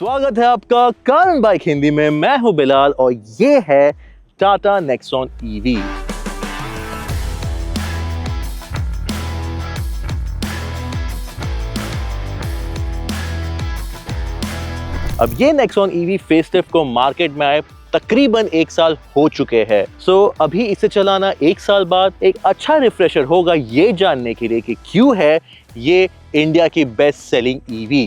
स्वागत है आपका कारण बाइक हिंदी में। मैं हूं बिलाल और ये है टाटा नेक्सॉन ईवी। अब ये नेक्सॉन ईवी फेसलिफ्ट को मार्केट में आए तकरीबन 1 साल हो चुके हैं। अभी इसे चलाना 1 साल बाद एक अच्छा रिफ्रेशर होगा ये जानने के लिए कि क्यों है ये इंडिया की बेस्ट सेलिंग ईवी।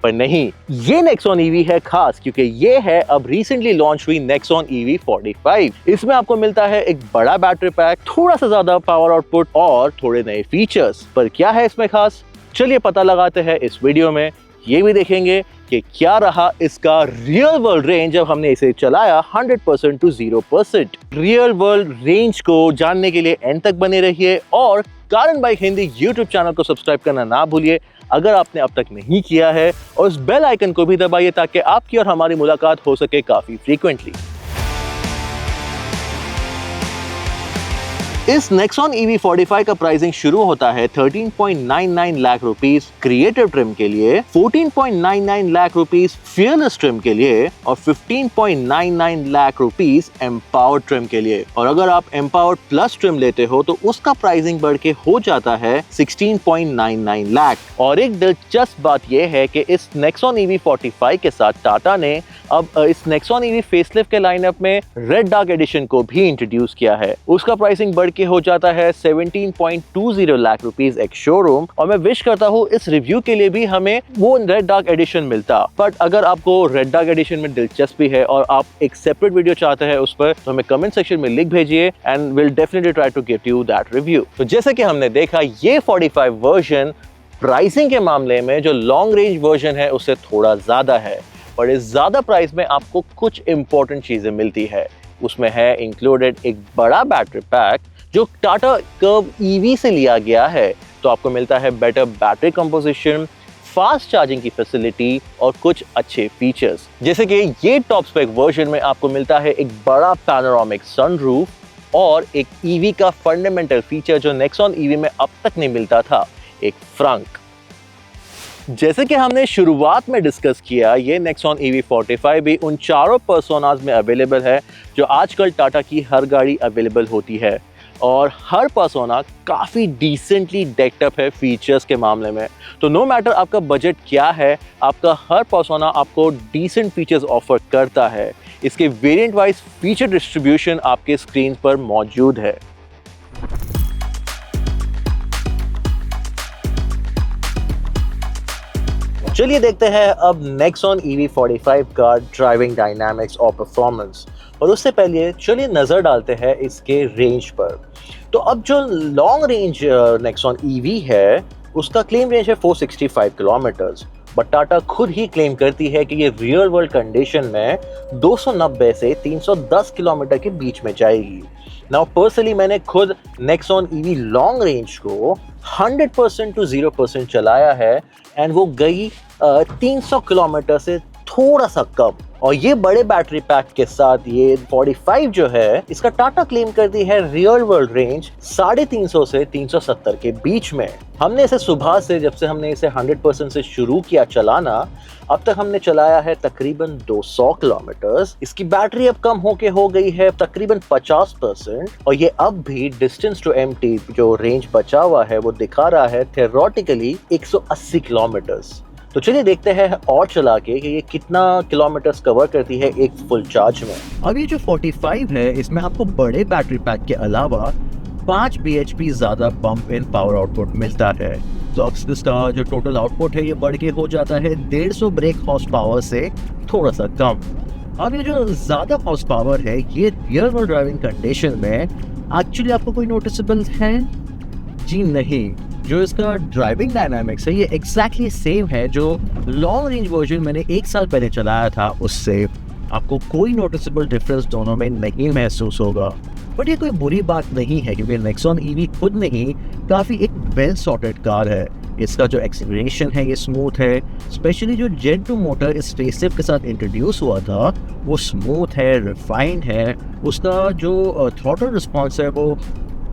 पर नहीं, ये नेक्सॉन ईवी है खास क्योंकि ये है अब रिसेंटली लॉन्च हुई नेक्सॉन ईवी 45। इसमें आपको मिलता है एक बड़ा बैटरी पैक, थोड़ा सा ज्यादा पावर आउटपुट और थोड़े नए फीचर्स। पर क्या है इसमें खास, चलिए पता लगाते हैं इस वीडियो में। ये भी देखेंगे कि क्या रहा इसका रियल वर्ल्ड रेंज जब हमने इसे चलाया 100% टू 0%। रियल वर्ल्ड रेंज को जानने के लिए एंड तक बने रहिए और कारण बाइक हिंदी यूट्यूब चैनल को सब्सक्राइब करना ना भूलिए अगर आपने अब तक नहीं किया है, और उस बेल आइकन को भी दबाइए ताकि आपकी और हमारी मुलाकात हो सके काफी फ्रीक्वेंटली। इस नेक्सॉन ईवी 45 का प्राइसिंग शुरू होता है 13.99 लाख रुपीस क्रिएटिव ट्रिम के लिए, 14.99 लाख रुपीस फियरलेस ट्रिम के लिए और 15.99 लाख रुपीस एम्पावर्ड ट्रिम के लिए। और अगर आप एम्पावर्ड प्लस ट्रिम लेते हो तो उसका प्राइसिंग बढ़ के हो जाता है 16.99 लाख। और एक दिलचस्प बात यह है कि इस नेक्सॉन ईवी 45 के साथ टाटा ने अब इस नेक्सॉन ईवी फेसलिफ्ट के लाइनअप में रेड डार्क एडिशन को भी इंट्रोड्यूस किया है। उसका प्राइसिंग बढ़ के हो जाता है 17.20 लाख रुपीस एक शोरूम। और मैं विश करता हूँ इस रिव्यू के लिए भी हमें वो रेड डार्क एडिशन मिलता। बट अगर आपको रेड डार्क एडिशन में दिलचस्पी है और आप एक सेपरेट वीडियो चाहते हैं उस पर, तो हमें कमेंट सेक्शन में लिख भेजिए and will definitely try to get you that review. तो जैसे कि हमने देखा, ये 45 वर्जन प्राइसिंग के मामले में जो लॉन्ग रेंज वर्जन है उससे थोड़ा ज्यादा है, पर इस ज्यादा प्राइस में आपको कुछ इंपॉर्टेंट चीजें मिलती है। उसमें है इंक्लूडेड एक बड़ा बैटरी पैक जो टाटा कर्व ईवी से लिया गया है, तो आपको मिलता है better battery composition, fast charging की फैसिलिटी और कुछ अच्छे फीचर्स। जैसे कि ये टॉप स्पेक वर्जन में आपको मिलता है एक बड़ा पैनोरामिक सनरूफ और एक ईवी का फंडामेंटल फीचर जो नेक्सॉन ईवी में अब तक नहीं मिलता था, एक फ्रंक। जैसे कि हमने शुरुआत में डिस्कस किया, ये नेक्सॉन ईवी 45 भी उन चारों पर्सोनास में अवेलेबल है जो आजकल टाटा की हर गाड़ी अवेलेबल होती है, और हर पर्सोना काफ़ी डिसेंटली डेक्ड अप है फीचर्स के मामले में। तो नो मैटर आपका बजट क्या है, आपका हर पर्सोना आपको डिसेंट फीचर्स ऑफर करता है। इसके वेरिएंट वाइज फीचर डिस्ट्रीब्यूशन आपके स्क्रीन पर मौजूद है। चलिए देखते हैं अब नेक्सॉन ईवी 45 का ड्राइविंग डायनामिक्स और परफॉर्मेंस। और उससे पहले चलिए नज़र डालते हैं इसके रेंज पर। तो अब जो लॉन्ग रेंज नेक्सॉन ईवी है उसका क्लेम रेंज है 465 किलोमीटर्स, बट टाटा खुद ही क्लेम करती है कि ये रियल वर्ल्ड कंडीशन में 290 से 310 किलोमीटर के बीच में जाएगी। नाउ पर्सनली मैंने खुद नेक्सॉन ईवी लॉन्ग रेंज को 100% टू 0% चलाया है एंड वो गई 300 किलोमीटर से थोड़ा सा कम। और ये बड़े बैटरी पैक के साथ ये 45 जो है, इसका टाटा क्लेम करती है रियल वर्ल्ड रेंज 350 से 370 के बीच में। हमने इसे सुबह से, जब से हमने इसे 100% से शुरू किया चलाना, अब तक हमने चलाया है तकरीबन 200 किलोमीटर्स। इसकी बैटरी अब कम होके हो गई है तकरीबन 50%, और ये अब भी डिस्टेंस टू एम्प्टी जो रेंज बचा हुआ है वो दिखा रहा है थियोरेटिकली 180 किलोमीटर्स। तो चलिए देखते हैं और चला के कि ये कितना किलोमीटर्स कवर करती है एक फुल चार्ज में। अब ये जो 45 है इसमें आपको बड़े बैटरी पैक के अलावा 5 bhp ज्यादा पंप इन पावर आउटपुट मिलता है। तो अब इसका जो टोटल आउटपुट है ये बढ़ के हो जाता है 150 ब्रेक हॉर्स पावर से थोड़ा सा कम। अब ये जो ज्यादा हॉर्स पावर है ये रियल वर्ल्ड ड्राइविंग कंडीशन में एक्चुअली आपको कोई नोटिसेबल है? जी नहीं। जो इसका ड्राइविंग डायनामिक्स है ये एग्जैक्टली सेम है जो लॉन्ग रेंज वर्जन मैंने 1 साल पहले चलाया था, उससे आपको कोई नोटिसेबल डिफरेंस दोनों में नहीं महसूस होगा। बट ये कोई बुरी बात नहीं है क्योंकि नेक्सॉन ईवी खुद में ही काफ़ी एक वेल सॉर्टेड कार है। इसका जो एक्सीलरेशन है ये स्मूथ है, स्पेशली जो जेन 2 मोटर इस फेसलिफ्ट के साथ इंट्रोड्यूस हुआ था वो स्मूथ है, रिफाइंड है। उसका जो थ्रॉटल रिस्पॉन्स है वो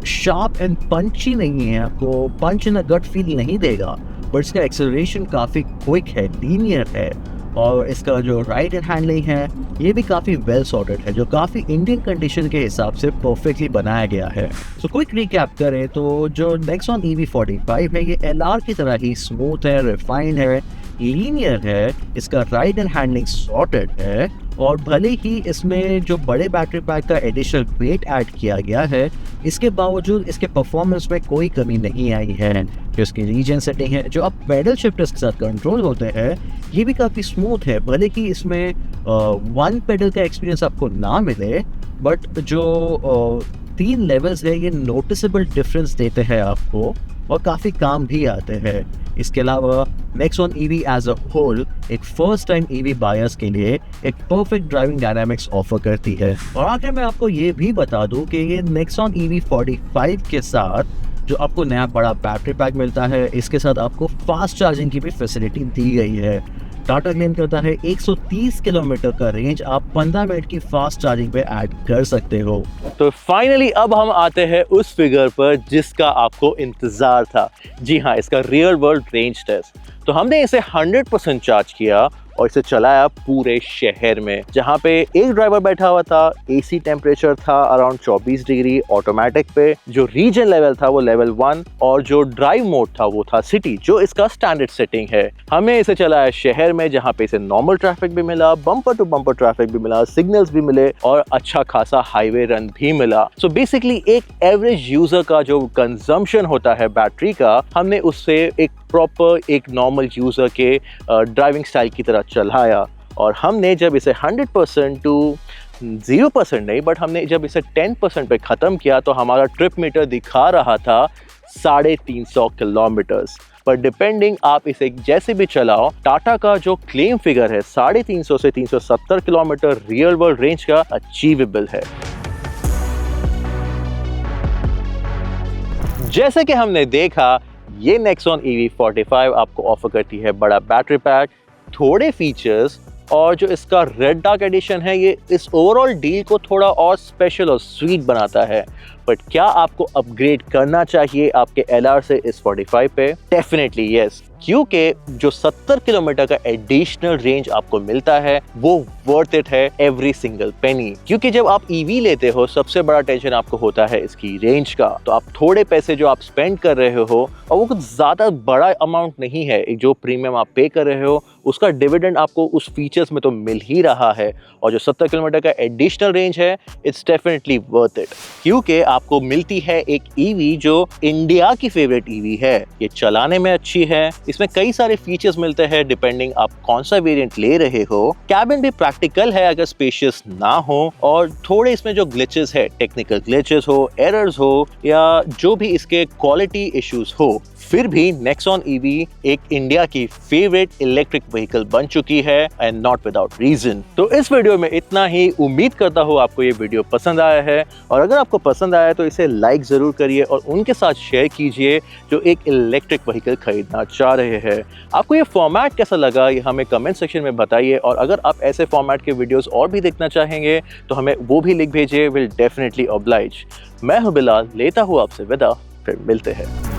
शार्प एंड पंची नहीं है, आपको पंच इन अ गट फील नहीं देगा, बट इसका एक्सेलरेशन काफ़ी क्विक है, लीनियर है। और इसका जो राइड एंड हैंडलिंग है ये भी काफ़ी वेल सॉर्टेड है, जो काफ़ी इंडियन कंडीशन के हिसाब से परफेक्टली बनाया गया है। सो क्विक रिकैप करें तो जो नेक्सॉन EV45 है ये LR की तरह ही स्मूथ है, रिफाइंड है, लीनियर है, इसका राइड एंड हैंडलिंग सॉर्टेड है, और भले ही इसमें जो बड़े बैटरी पैक का एडिशनल वेट ऐड किया गया है, इसके बावजूद इसके परफॉर्मेंस में कोई कमी नहीं आई है। जो इसकी रीजन सेटिंग है, जो अब पेडल शिफ्टर्स के साथ कंट्रोल होते हैं, ये भी काफ़ी स्मूथ है। भले कि इसमें वन पेडल का एक्सपीरियंस आपको ना मिले, बट जो 3 लेवल्स है ये नोटिसेबल डिफरेंस देते हैं आपको और काफ़ी काम भी आते हैं। इसके अलावा Nexon EV as a whole एक फर्स्ट टाइम EV बायर्स के लिए एक परफेक्ट ड्राइविंग डायनामिक्स ऑफर करती है। और आखिर मैं आपको ये भी बता दूं कि ये नेक्सॉन EV45 के साथ जो आपको नया बड़ा बैटरी पैक मिलता है, इसके साथ आपको फास्ट चार्जिंग की भी फैसिलिटी दी गई है। टाटा क्लेम करता है 130 किलोमीटर का रेंज आप 15 मिनट की फास्ट चार्जिंग पे ऐड कर सकते हो। तो फाइनली अब हम आते हैं उस फिगर पर जिसका आपको इंतजार था। जी हाँ, इसका रियल वर्ल्ड रेंज टेस्ट। तो हमने इसे 100% चार्ज किया और इसे चलाया पूरे शहर में, जहाँ पे एक ड्राइवर बैठा हुआ था। AC टेम्परेचर था अराउंड 24 डिग्री ऑटोमेटिक पे। जो रीजन लेवल था वो लेवल 1 और जो ड्राइव मोड था वो था सिटी, जो इसका स्टैंडर्ड सेटिंग है। हमने इसे चलाया शहर में, जहाँ पे इसे नॉर्मल ट्रैफिक भी मिला, बम्पर टू बम्पर ट्रैफिक भी मिला, सिग्नल्स भी मिले और अच्छा खासा हाईवे रन भी मिला। सो बेसिकली एक एवरेज यूजर का जो कंजम्पशन होता है बैटरी का, हमने उससे एक प्रॉपर एक नॉर्मल यूजर के ड्राइविंग स्टाइल की तरह चलाया। और हमने जब इसे 100% टू 0% नहीं, बट हमने जब इसे 10% पे ख़त्म किया तो हमारा ट्रिप मीटर दिखा रहा था 350 किलोमीटर्स। पर डिपेंडिंग आप इसे जैसे भी चलाओ, टाटा का जो क्लेम फिगर है 350 से 370 किलोमीटर रियल वर्ल्ड रेंज का अचीवेबल है। जैसे कि हमने देखा, ये नेक्सॉन EV45 आपको ऑफर करती है बड़ा बैटरी पैक, थोड़े फीचर्स, और जो इसका रेड डार्क एडिशन है ये इस ओवरऑल डील को थोड़ा और स्पेशल और स्वीट बनाता है। बट क्या आपको अपग्रेड करना चाहिए आपके LR से इस 45 पे? डेफिनेटली यस, क्योंकि जो 70 किलोमीटर का एडिशनल रेंज आपको मिलता है वो वर्थ इट है एवरी सिंगल पेनी। क्योंकि जब आप EV लेते हो, सबसे बड़ा टेंशन आपको होता है इसकी रेंज का। तो आप थोड़े पैसे जो आप स्पेंड कर रहे हो, और वो कुछ ज़्यादा बड़ा अमाउंट नहीं है, जो प्रीमियम आप पे कर रहे हो उसका डिविडेंड आपको उस फीचर्स में तो मिल ही रहा है। और जो 70 किलोमीटर का एडिशनल रेंज है, इट्स डेफिनेटली वर्थ इट, क्योंकि आपको मिलती है एक EV जो इंडिया की फेवरेट EV है। ये चलाने में अच्छी है, इसमें कई सारे फीचर्स मिलते हैं डिपेंडिंग आप कौन सा वेरिएंट ले रहे हो। कैबिन भी प्रैक्टिकल है अगर स्पेशियस ना हो, और थोड़े इसमें जो ग्लिचेस है, टेक्निकल ग्लिचेस हो, एरर्स हो, या जो भी इसके क्वालिटी इश्यूज हो, फिर भी नेक्सॉन EV एक इंडिया की फेवरेट इलेक्ट्रिक व्हीकल बन चुकी है, एंड नॉट विदाउट रीजन। तो इस वीडियो में इतना ही। उम्मीद करता हूँ आपको ये वीडियो पसंद आया है, और अगर आपको पसंद आया तो इसे लाइक जरूर करिए और उनके साथ शेयर कीजिए जो एक इलेक्ट्रिक व्हीकल खरीदना चाह रहे हैं। आपको ये फॉर्मेट कैसा लगा ये हमें कमेंट सेक्शन में बताइए, और अगर आप ऐसे फॉर्मेट के वीडियोस और भी देखना चाहेंगे तो हमें वो भी लिख भेजिए। Will definitely oblige. मैं हूं बिलाल, लेता हूँ आपसे विदा, फिर मिलते हैं।